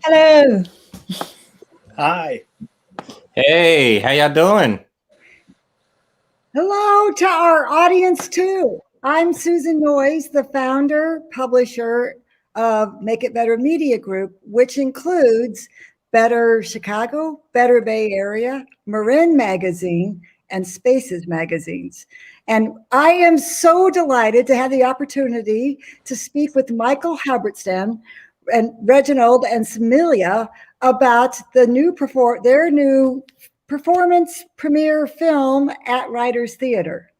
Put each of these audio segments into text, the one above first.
Hello. Hi. Hey, how y'all doing? Hello to our audience too. I'm Susan Noyes, the founder, publisher of Make It Better Media Group, which includes Better Chicago, Better Bay Area, Marin Magazine, and Spaces magazines. And I am so delighted to have the opportunity to speak with Michael Halberstam and Reginald and Simeilia about their new performance premiere film at Writers Theater.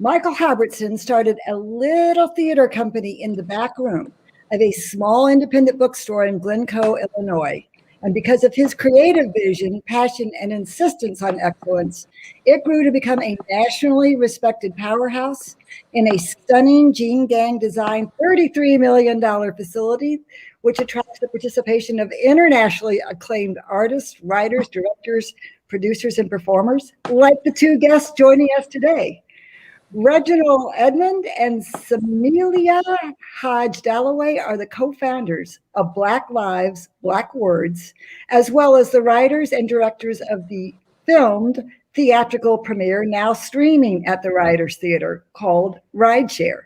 Michael Halberstam started a little theater company in the back room of a small independent bookstore in Glencoe, Illinois. And because of his creative vision, passion, and insistence on excellence, it grew to become a nationally respected powerhouse in a stunning Jean Gang designed $33 million facility, which attracts the participation of internationally acclaimed artists, writers, directors, producers, and performers, like the two guests joining us today. Reginald Edmund and Simeilia Hodge-Dallaway are the co-founders of Black Lives, Black Words, as well as the writers and directors of the filmed theatrical premiere now streaming at the Writers Theater called Rideshare.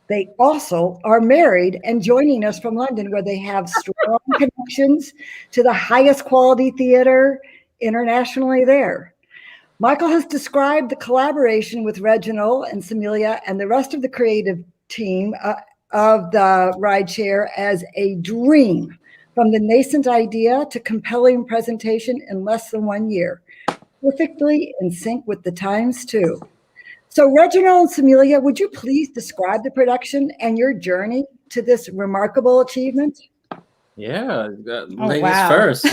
They also are married and joining us from London, where they have strong connections to the highest quality theater internationally there. Michael has described the collaboration with Reginald and Simeilia and the rest of the creative team of the Rideshare as a dream, from the nascent idea to compelling presentation in less than 1 year, perfectly in sync with the times too. So Reginald and Simeilia, would you please describe the production and your journey to this remarkable achievement? Yeah, ladies first.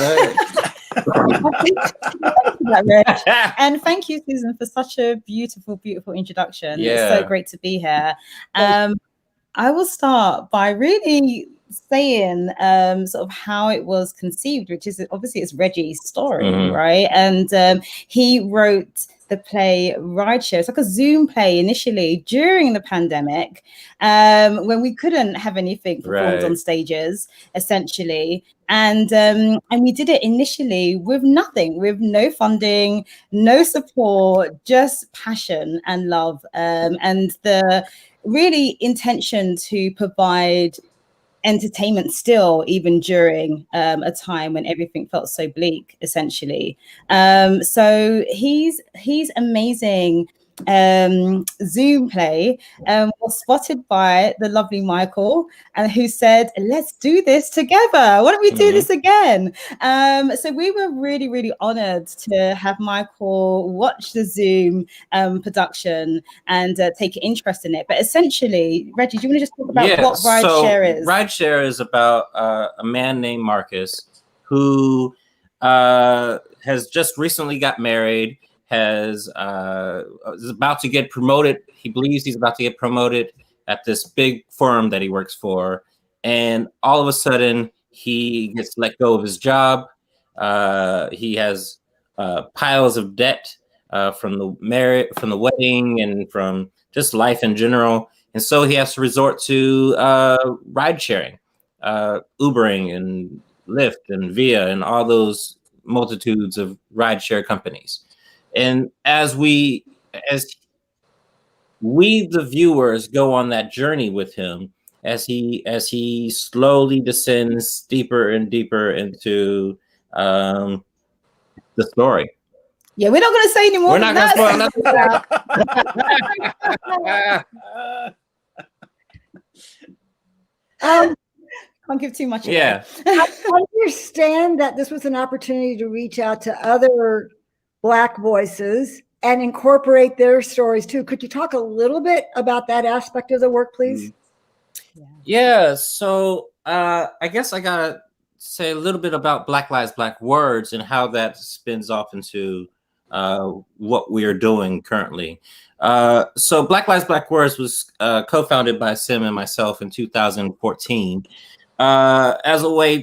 And thank you, Susan, for such a beautiful, beautiful introduction. Yeah. It's so great to be here. I will start by really saying sort of how it was conceived, which is obviously it's Reggie's story, right? And he wrote the play Rideshare. It's like a Zoom play initially during the pandemic, when we couldn't have anything performed on stages, essentially. And we did it initially with nothing, with no funding, no support, just passion and love, and the really intention to provide entertainment still, even during a time when everything felt so bleak, essentially. So he's amazing. Zoom play was spotted by the lovely Michael, and who said, let's do this together. Why don't we do this again? So we were really, really honored to have Michael watch the Zoom production and take an interest in it. But essentially, Reggie, do you want to just talk about what Rideshare is? Rideshare is about a man named Marcus who has just recently got married, is about to get promoted. He believes he's about to get promoted at this big firm that he works for. And all of a sudden, he gets let go of his job. He has piles of debt from the wedding, and from just life in general. And so he has to resort to ride sharing, Ubering and Lyft and Via and all those multitudes of ride share companies. And as we the viewers go on that journey with him, as he slowly descends deeper and deeper into the story. Yeah, we're not going to say any more. We're not going to spoil nothing. Can't give too much away. Yeah. I understand that this was an opportunity to reach out to other Black voices and incorporate their stories too. Could you talk a little bit about that aspect of the work, please? Yeah, so I guess I gotta say a little bit about Black Lives, Black Words and how that spins off into what we are doing currently. So Black Lives, Black Words was co-founded by Sim and myself in 2014. As a way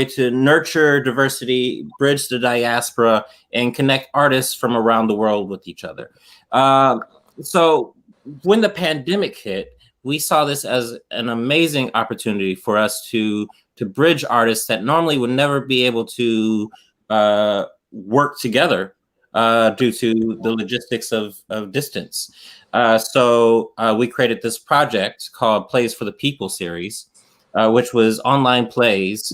to nurture diversity, bridge the diaspora, and connect artists from around the world with each other. So when the pandemic hit, we saw this as an amazing opportunity for us to to bridge artists that normally would never be able to work together due to the logistics of distance. So we created this project called Plays for the People series, which was online plays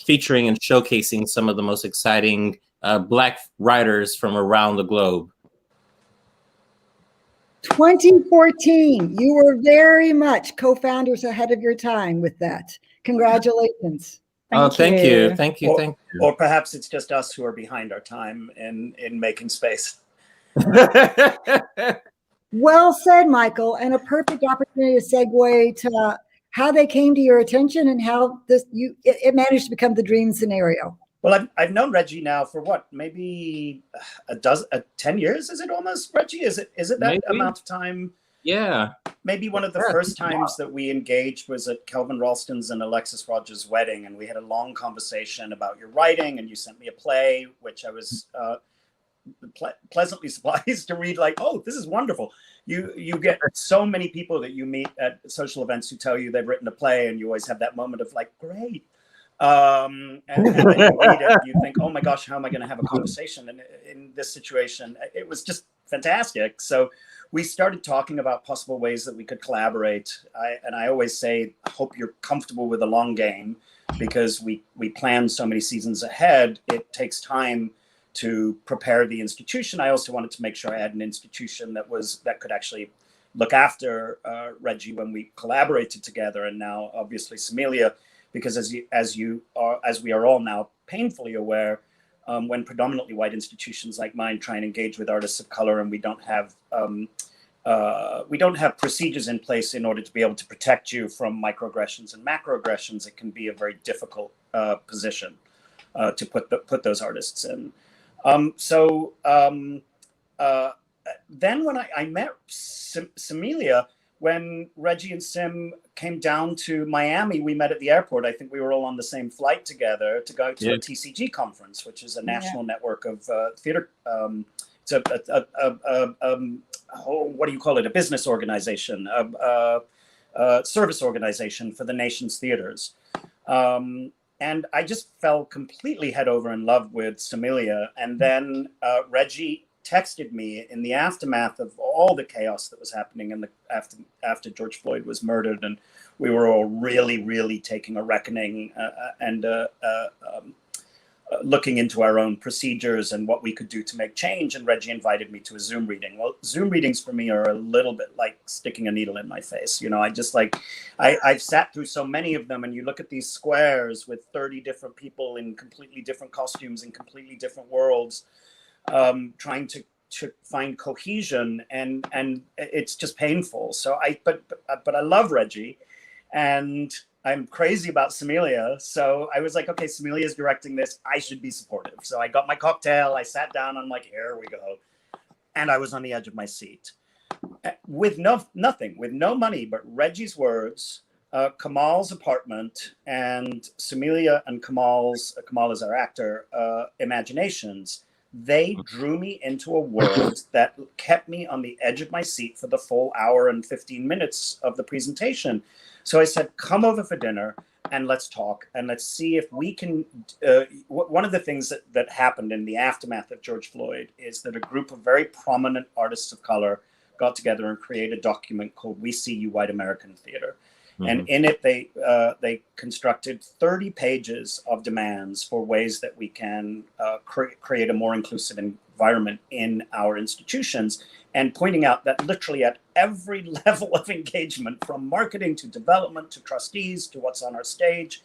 featuring and showcasing some of the most exciting Black writers from around the globe. 2014, you were very much co-founders ahead of your time with that. Congratulations. Thank you. Or perhaps it's just us who are behind our time in making space. Well said, Michael, and a perfect opportunity to segue to how they came to your attention and how it managed to become the dream scenario. Well, I've known Reggie now for what, maybe 10 years? Is it almost, Reggie? Is it that Maybe. amount of time? Yeah. Maybe one of the first times that we engaged was at Kelvin Ralston's and Alexis Rogers' wedding, and we had a long conversation about your writing, and you sent me a play, which I was pleasantly surprised to read. Like, oh, this is wonderful. You get so many people that you meet at social events who tell you they've written a play, and you always have that moment of like, great. And then you read it, you think, oh my gosh, how am I going to have a conversation in this situation? It was just fantastic. So we started talking about possible ways that we could collaborate. I always say, I hope you're comfortable with the long game, because we plan so many seasons ahead. It takes time to prepare the institution. I also wanted to make sure I had an institution that could actually look after Reggie when we collaborated together. And now obviously Simeilia, because as we are all now painfully aware, when predominantly white institutions like mine try and engage with artists of color, and we don't have procedures in place in order to be able to protect you from microaggressions and macroaggressions, it can be a very difficult position to put those artists in. Then when I met Simeilia, when Reggie and Sim came down to Miami, we met at the airport. I think we were all on the same flight together to go to a TCG conference, which is a national network of theater. It's what do you call it? A business organization, a service organization for the nation's theaters. And I just fell completely head over in love with Simeilia. And then Reggie texted me in the aftermath of all the chaos that was happening after George Floyd was murdered, and we were all really, really taking a reckoning and looking into our own procedures and what we could do to make change. And Reggie invited me to a Zoom reading. Well, Zoom readings for me are a little bit like sticking a needle in my face. You know, I've sat through so many of them, and you look at these squares with 30 different people in completely different costumes in completely different worlds, trying to find cohesion, and it's just painful. So but I love Reggie, and I'm crazy about Simeilia. So I was like, okay, Simeilia is directing this. I should be supportive. So I got my cocktail. I sat down. I'm like, here we go. And I was on the edge of my seat with nothing, with no money, but Reggie's words, Kamal's apartment, and Simeilia and Kamal is our actor, imaginations. They drew me into a world that kept me on the edge of my seat for the full hour and 15 minutes of the presentation. So I said, come over for dinner and let's talk, and let's see if we can. One of the things that happened in the aftermath of George Floyd is that a group of very prominent artists of color got together and created a document called We See You White American Theater. And in it, they constructed 30 pages of demands for ways that we can create a more inclusive environment in our institutions, and pointing out that literally at every level of engagement, from marketing to development to trustees to what's on our stage,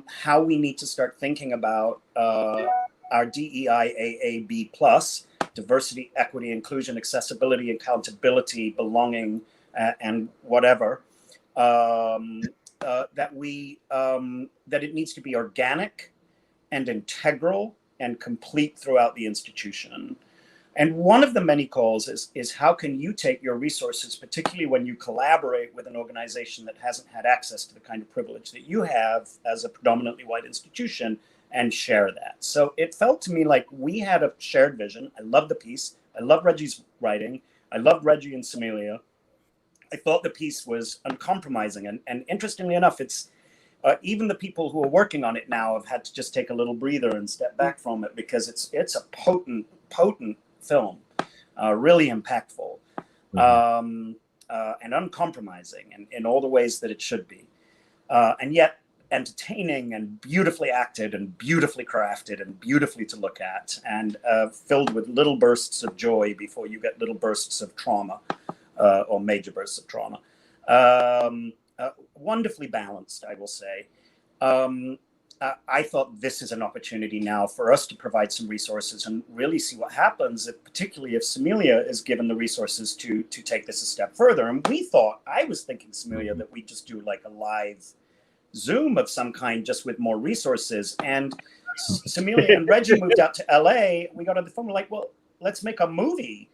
how we need to start thinking about our DEI AAB+, diversity, equity, inclusion, accessibility, accountability, belonging, and whatever. That it needs to be organic and integral and complete throughout the institution. And one of the many calls is how can you take your resources, particularly when you collaborate with an organization that hasn't had access to the kind of privilege that you have as a predominantly white institution, and share that. So it felt to me like we had a shared vision. I love the piece. I love Reggie's writing. I love Reggie and Simeilia. I thought the piece was uncompromising, and interestingly enough, it's even the people who are working on it now have had to just take a little breather and step back from it, because it's a potent film, really impactful, and uncompromising in all the ways that it should be, and yet entertaining and beautifully acted and beautifully crafted and beautifully to look at, and filled with little bursts of joy before you get little bursts of trauma, or major bursts of trauma. Wonderfully balanced, I will say. I thought this is an opportunity now for us to provide some resources and really see what happens, particularly if Simeilia is given the resources to take this a step further. And I was thinking, Simeilia, that we just do like a live Zoom of some kind, just with more resources. And Simeilia and Reggie moved out to LA. We got on the phone, we're like, well, let's make a movie.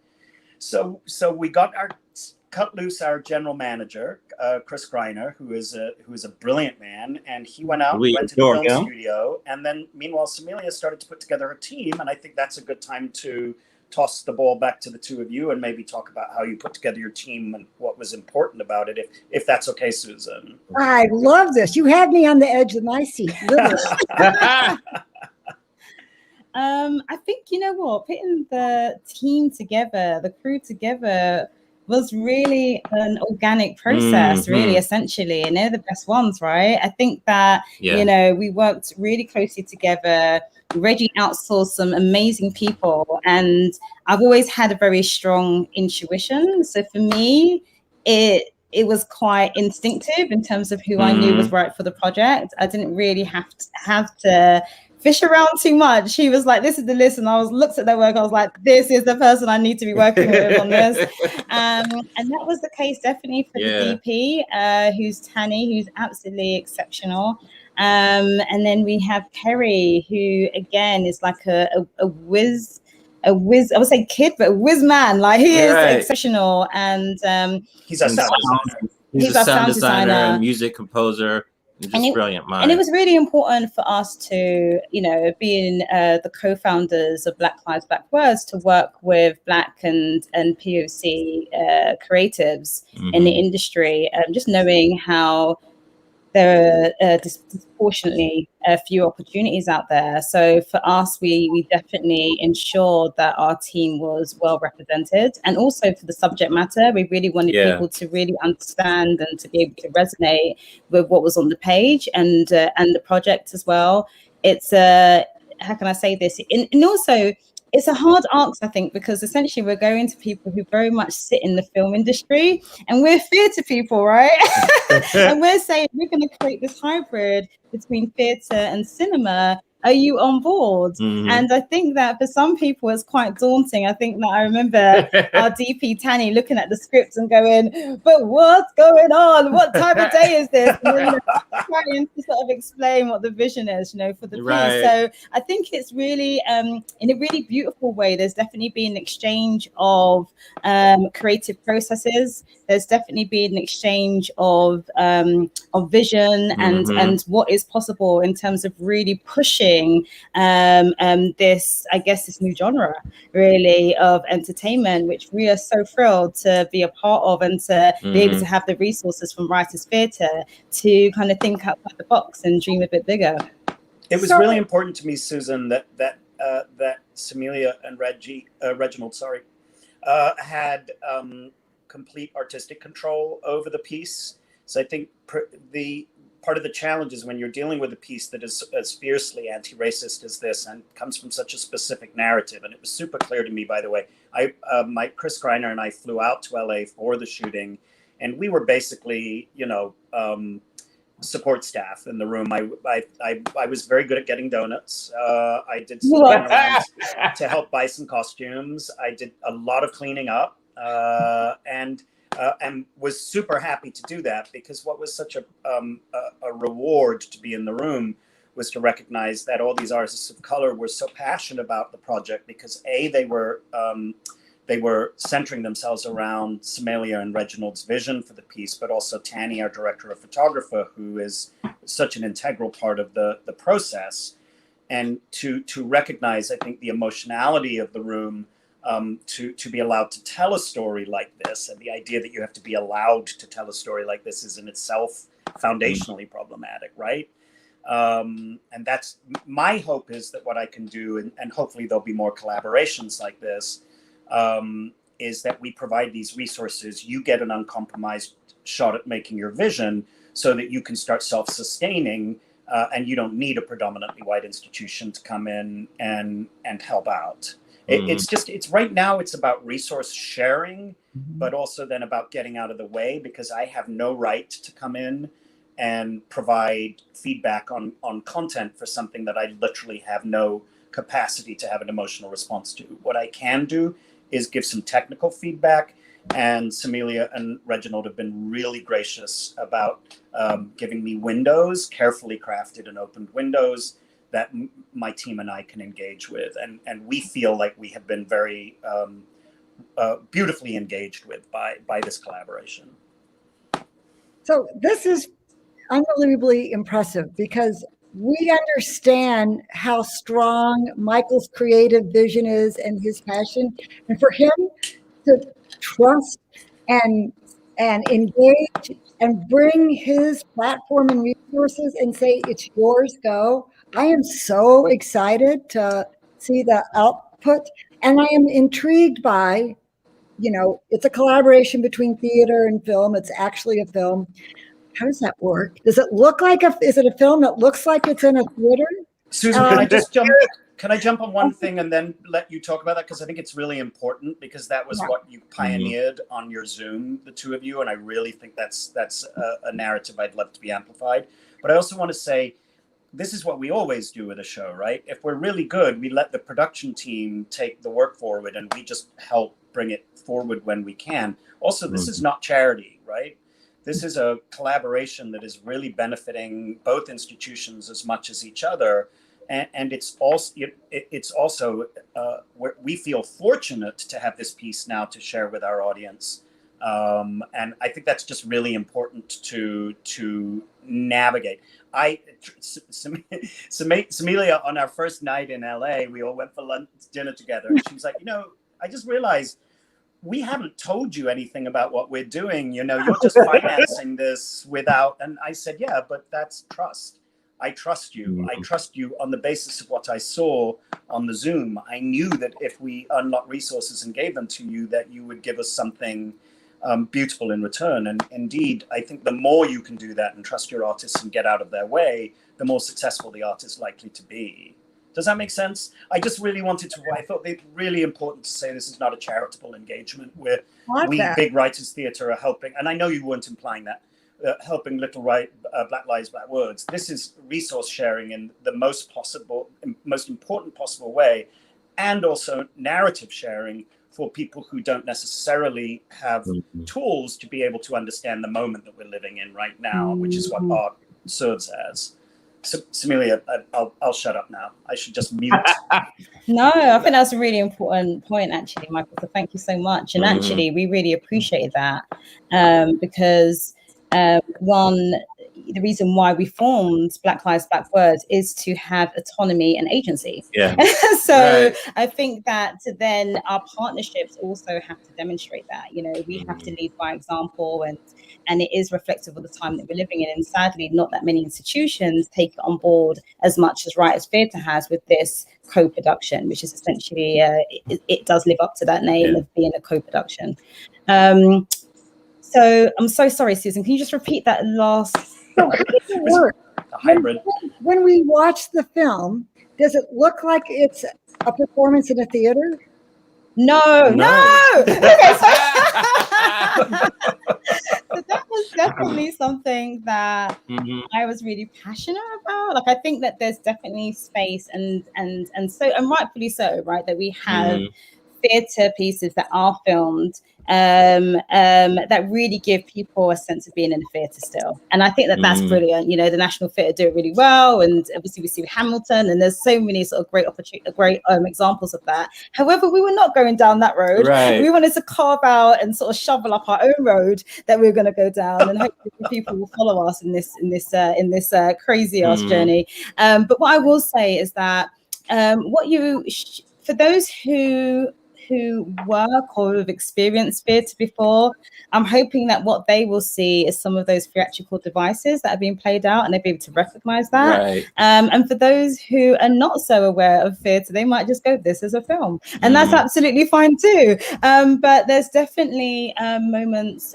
So we cut loose our general manager, Chris Greiner, who is a brilliant man, and he went out and rented a film studio. And then, meanwhile, Simeilia started to put together a team, and I think that's a good time to toss the ball back to the two of you and maybe talk about how you put together your team and what was important about it, if that's okay, Susan. I love this. You had me on the edge of my seat, literally. I think, you know what, putting the team together, the crew together, was really an organic process, really, essentially, and they're the best ones, right? I think that, you know, we worked really closely together. Reggie outsourced some amazing people, and I've always had a very strong intuition. So for me, it was quite instinctive in terms of who I knew was right for the project. I didn't really have to fish around too much. He was like, this is the list, and I looked at their work, I was like, this is the person I need to be working with on this. And that was the case definitely for the DP, who's Tanny, who's absolutely exceptional. And then we have Kerry, who again is like a whiz, I would say kid, but a whiz man. Like, he is exceptional. And he's a sound designer. He's a sound designer and music composer. Just brilliant mind. And it was really important for us to, you know, being the co-founders of Black Lives, Black Words, to work with Black and POC creatives in the industry, just knowing how there are disproportionately few opportunities out there. So for us, we definitely ensured that our team was well represented. And also for the subject matter, we really wanted people to really understand and to be able to resonate with what was on the page and the project as well. It's how can I say this? And also, it's a hard ask, I think, because essentially we're going to people who very much sit in the film industry, and we're theatre people, right? And we're saying we're going to create this hybrid between theatre and cinema. Are you on board? And I think that for some people it's quite daunting. I think that I remember our DP Tanny looking at the script and going, but what's going on? What type of day is this? And then, you know, trying to sort of explain what the vision is, you know, for the piece. So I think it's really, in a really beautiful way, there's definitely been an exchange of creative processes. There's definitely been an exchange of vision and what is possible in terms of really pushing this, I guess, this new genre really of entertainment, which we are so thrilled to be a part of, and to be able to have the resources from Writers Theatre to kind of think outside the box and dream a bit bigger. It was really important to me, Susan, that Simeilia and Reginald, had complete artistic control over the piece. So I think part of the challenge is when you're dealing with a piece that is as fiercely anti-racist as this and comes from such a specific narrative. And it was super clear to me, by the way, Chris Greiner and I flew out to LA for the shooting, and we were basically, you know, support staff in the room. I was very good at getting donuts. I did some around to help buy some costumes. I did a lot of cleaning up, and was super happy to do that, because what was such a reward to be in the room was to recognize that all these artists of color were so passionate about the project, because they were centering themselves around Simeilia and Reginald's vision for the piece, but also Tanny, our director of photography, who is such an integral part of the process. And to recognize, I think, the emotionality of the room to be allowed to tell a story like this, and the idea that you have to be allowed to tell a story like this is in itself foundationally problematic, right? And that's my hope, is that what I can do, and hopefully there'll be more collaborations like this, is that we provide these resources. You get an uncompromised shot at making your vision so that you can start self-sustaining, and you don't need a predominantly white institution to come in and help out. It's right now it's about resource sharing, but also then about getting out of the way, because I have no right to come in and provide feedback on content for something that I literally have no capacity to have an emotional response to. What I can do is give some technical feedback, and Simeilia and Reginald have been really gracious about giving me windows, carefully crafted and opened windows that my team and I can engage with. And we feel like we have been very beautifully engaged with by this collaboration. So this is unbelievably impressive, because we understand how strong Michael's creative vision is and his passion, and for him to trust and engage and bring his platform and resources and say, it's yours, go. I am so excited to see the output, and I am intrigued by, it's a collaboration between theater and film. It's actually a film. How does that work? Does it look like is it a film that looks like it's in a theater? Susan, can I jump on one thing and then let you talk about that? Because I think it's really important, because that was what you pioneered on your Zoom, the two of you. And I really think that's a narrative I'd love to be amplified. But I also want to say, this is what we always do with a show, right? If we're really good, we let the production team take the work forward, and we just help bring it forward when we can. Also, this is not charity, right? This is a collaboration that is really benefiting both institutions as much as each other. And it's also we feel fortunate to have this piece now to share with our audience. And I think that's just really important to navigate. Simeilia, on our first night in LA, we all went for dinner together. And she was like, I just realized we haven't told you anything about what we're doing. You're just financing this without. And I said, yeah, but that's trust. I trust you. I trust you on the basis of what I saw on the Zoom. I knew that if we unlocked resources and gave them to you, that you would give us something beautiful in return. And indeed, I think the more you can do that and trust your artists and get out of their way, the more successful the art is likely to be. Does that make sense? I just really wanted to, I thought it really important to say this is not a charitable engagement where we Big Writers Theatre are helping, and I know you weren't implying that, helping Little Black Lives, Black Words. This is resource sharing in the most important possible way, and also narrative sharing for people who don't necessarily have tools to be able to understand the moment that we're living in right now, which is what art serves as. Simeilia, I'll shut up now. I should just mute. No, I think that's a really important point, actually, Michael. So thank you so much. And actually, we really appreciate that, because one, the reason why we formed Black Lives, Black Words is to have autonomy and agency. Yeah. So I think that then our partnerships also have to demonstrate that. We have to lead by example, and it is reflective of the time that we're living in. And sadly, not that many institutions take it on board as much as Writers Theatre has with this co-production, which is essentially, it does live up to that name of being a co-production. So I'm so sorry, Susan, can you just repeat that last? So how does it work? When we watch the film, does it look like it's a performance in a theater? No. Okay, so that was definitely something that I was really passionate about. Like, I think that there's definitely space and rightfully so, right? That we have theatre pieces that are filmed that really give people a sense of being in the theatre still. And I think that that's brilliant. The National Theatre do it really well. And obviously we see Hamilton, and there's so many sort of great examples of that. However, we were not going down that road. Right. We wanted to carve out and sort of shovel up our own road that we were going to go down, and hopefully people will follow us in this crazy ass journey. But what I will say is that for those who who work or have experienced theatre before, I'm hoping that what they will see is some of those theatrical devices that are being played out, and they'll be able to recognize that. Right. And for those who are not so aware of theatre, they might just go, this is a film. And that's absolutely fine too. But there's definitely moments,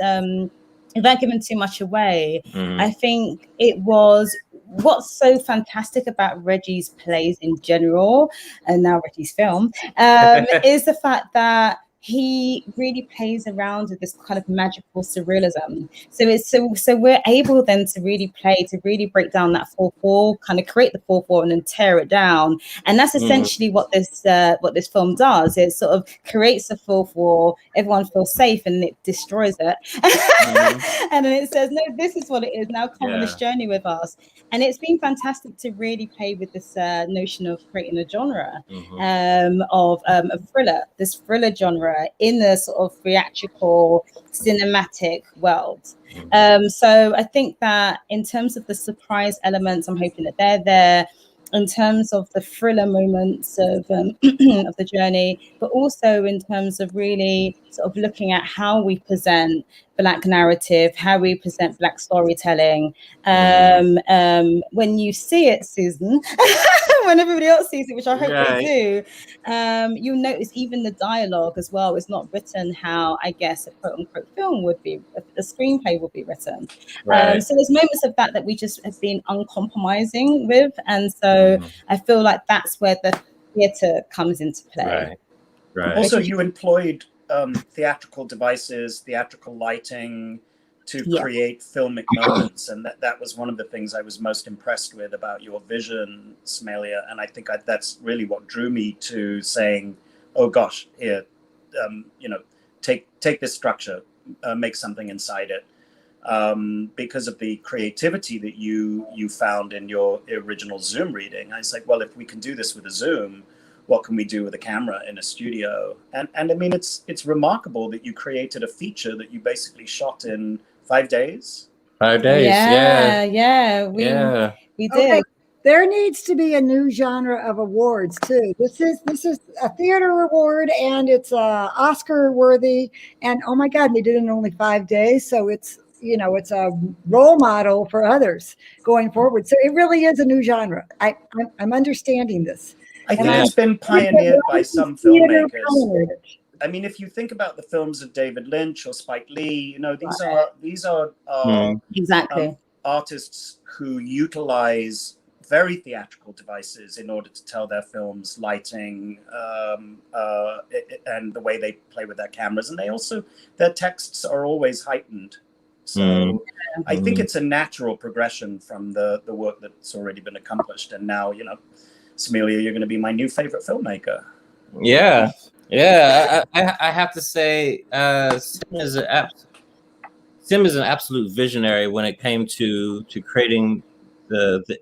without giving too much away, I think it was what's so fantastic about Reggie's plays in general, and now Reggie's film, is the fact that he really plays around with this kind of magical surrealism. So we're able then to really break down that 4/4, kind of create the 4/4 and then tear it down. And that's essentially what this film does. It sort of creates a 4/4, everyone feels safe, and it destroys it. And then it says, no, this is what it is. Now come on this journey with us. And it's been fantastic to really play with this notion of creating a genre of a thriller, this thriller genre in the sort of theatrical cinematic world. So I think that in terms of the surprise elements, I'm hoping that they're there. In terms of the thriller moments of of the journey, but also in terms of really sort of looking at how we present Black narrative, how we present Black storytelling. When you see it, Susan, when everybody else sees it, which I hope they do, you'll notice even the dialogue as well is not written how I guess a quote unquote film would be, a screenplay would be written. So there's moments of that we just have been uncompromising with, and so I feel like that's where the theatre comes into play. Also, you employed theatrical devices, theatrical lighting to create filmic moments, and that was one of the things I was most impressed with about your vision, Simeilia. And I think that's really what drew me to saying, "Oh gosh, here, take this structure, make something inside it." Because of the creativity that you found in your original Zoom reading, I was like, well, if we can do this with a Zoom, what can we do with a camera in a studio? And I mean, it's remarkable that you created a feature that you basically shot in 5 days. 5 days, We did. Okay. There needs to be a new genre of awards too. This is a theater award, and it's Oscar worthy. And oh my God, they did it in only 5 days, so it's a role model for others going forward. So it really is a new genre. I'm understanding this. I think it's been pioneered by some filmmakers. I mean, if you think about the films of David Lynch or Spike Lee, these are exactly artists who utilize very theatrical devices in order to tell their films, lighting, and the way they play with their cameras. And their texts are always heightened. So I think it's a natural progression from the work that's already been accomplished. And now, Simeilia, you're going to be my new favorite filmmaker. Yeah. I have to say, Sim is an absolute visionary when it came to creating the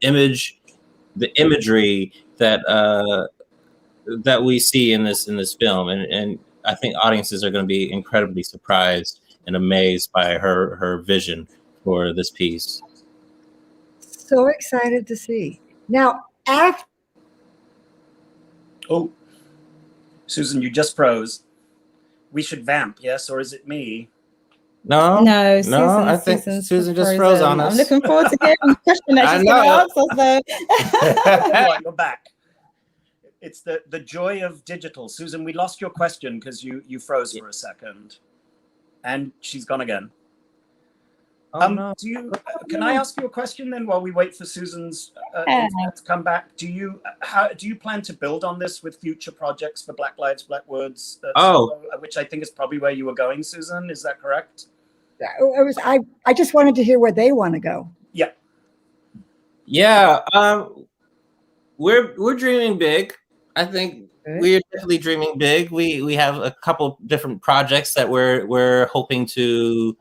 imagery that we see in this film, and I think audiences are going to be incredibly surprised and amazed by her vision for this piece. So excited to see. Now, after. Oh, Susan, you just froze. We should vamp, yes? Or is it me? No, I think Susan just froze on us. I'm looking forward to hearing the question that she's going to ask us, though. You're back. It's the joy of digital. Susan, we lost your question because you froze for a second. And she's gone again. No. Can I ask you a question then while we wait for Susan's to come back? Do you plan to build on this with future projects for Black Lives, Black Words? Which I think is probably where you were going, Susan. Is that correct? I just wanted to hear where they want to go. Yeah. We're dreaming big. I think we're definitely dreaming big. We have a couple different projects that we're hoping to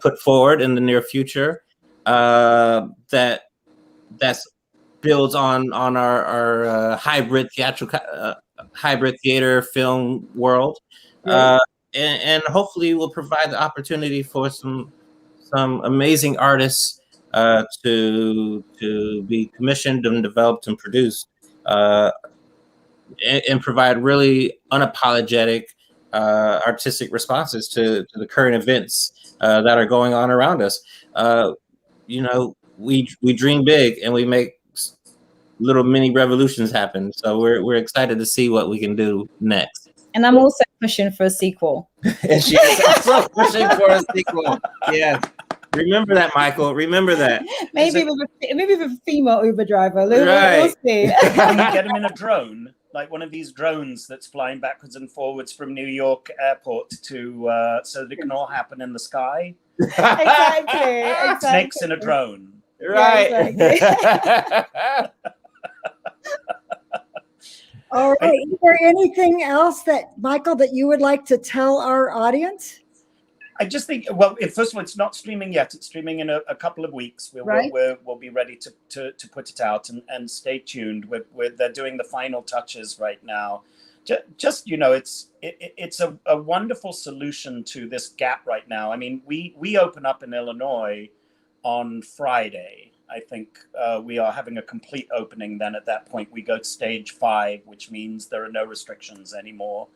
put forward in the near future. That builds on our hybrid theater film world, and hopefully will provide the opportunity for some amazing artists to be commissioned and developed and produced. And provide really unapologetic artistic responses to the current events that are going on around us. We dream big and we make little mini revolutions happen. So we're excited to see what we can do next. And I'm also pushing for a sequel. And she's also pushing for a sequel. Yes. Remember that, Michael. Remember that. Maybe with a female Uber driver. Right. We'll see. Can you get him in a drone, like one of these drones that's flying backwards and forwards from New York Airport to so that it can all happen in the sky? Exactly. Snakes in a drone. Right. Yeah, exactly. All right. Is there anything else that, Michael, that you would like to tell our audience? I just think, well, first of all, it's not streaming yet. It's streaming in a couple of weeks. We'll be ready to put it out, and stay tuned. They're doing the final touches right now. Just it's a wonderful solution to this gap right now. I mean, we open up in Illinois on Friday. I think we are having a complete opening. Then at that point, we go to stage 5, which means there are no restrictions anymore.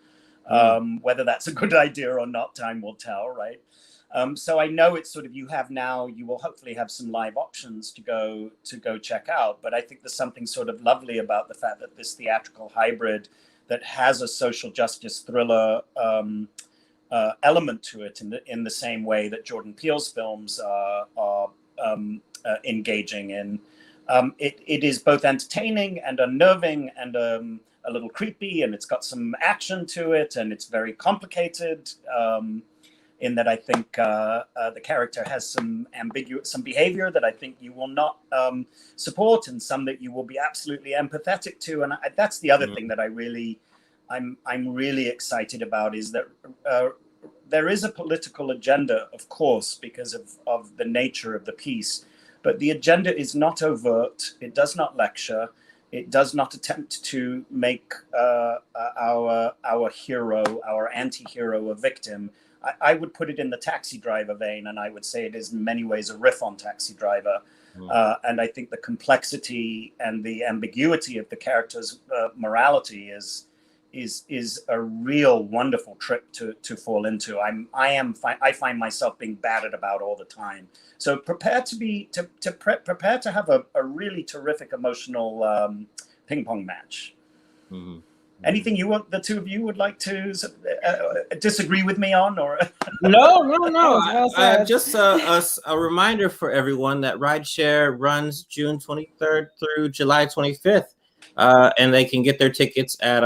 Whether that's a good idea or not, time will tell, right? So I know it's sort of, you will hopefully have some live options to go check out. But I think there's something sort of lovely about the fact that this theatrical hybrid that has a social justice thriller element to it in the same way that Jordan Peele's films are engaging in. It is both entertaining and unnerving and a little creepy, and it's got some action to it, and it's very complicated in that I think the character has some behavior that I think you will not support, and some that you will be absolutely empathetic to. And that's the other thing that I'm really excited about, is that there is a political agenda, of course, because of the nature of the piece, but the agenda is not overt. It does not lecture. It does not attempt to make our hero, our anti-hero, a victim. I would put it in the Taxi Driver vein, and I would say it is in many ways a riff on Taxi Driver. And I think the complexity and the ambiguity of the character's morality is a real wonderful trip to fall into. I find myself being battered about all the time. So prepare to have a really terrific emotional ping pong match. Mm-hmm. Anything the two of you would like to disagree with me on, or? No. Just a reminder for everyone that Rideshare runs June 23rd through July 25th, and they can get their tickets at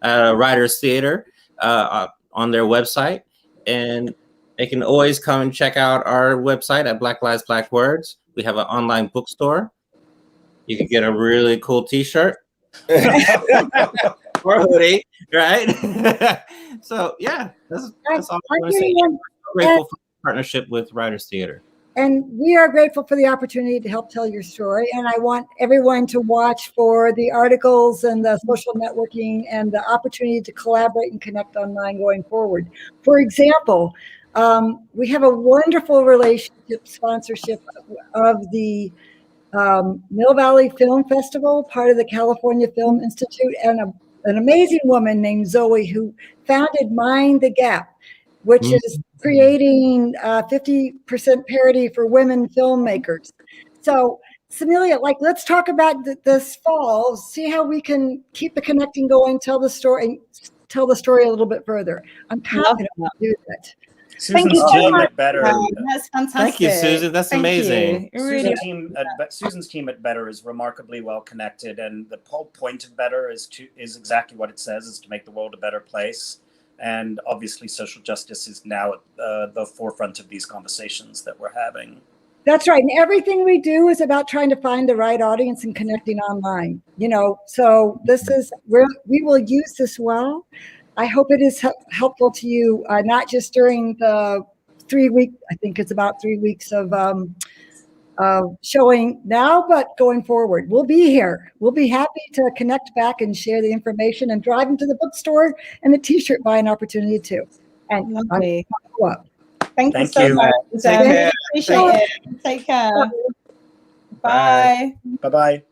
Writers Theater on their website, and they can always come and check out our website at Black Lives Black Words. We have an online bookstore. You can get a really cool T-shirt or hoodie, right? So yeah, that's all I want to say. I'm grateful for the partnership with Writers Theater. And we are grateful for the opportunity to help tell your story. And I want everyone to watch for the articles and the social networking and the opportunity to collaborate and connect online going forward. For example, we have a wonderful relationship sponsorship of the Mill Valley Film Festival, part of the California Film Institute, and an amazing woman named Zoe who founded Mind the Gap, which is creating 50% parity for women filmmakers. So, Simeilia, let's talk about this fall. See how we can keep the connecting going. Tell the story a little bit further. I'm confident we'll do that. Susan's team at Better. That's fantastic. Thank you, Susan. That's amazing. Susan's team at Better is remarkably well connected, and the whole point of Better is exactly what it says: is to make the world a better place. And obviously, social justice is now at the forefront of these conversations that we're having. That's right. And everything we do is about trying to find the right audience and connecting online. So we will use this well. I hope it is helpful to you, not just during the 3 week, I think it's about 3 weeks of showing now, but going forward. We'll be here. We'll be happy to connect back and share the information and drive into the bookstore and the T-shirt buying opportunity too. And lovely. Thank you so much. Take care. Appreciate it. Take care. Bye. Bye-bye.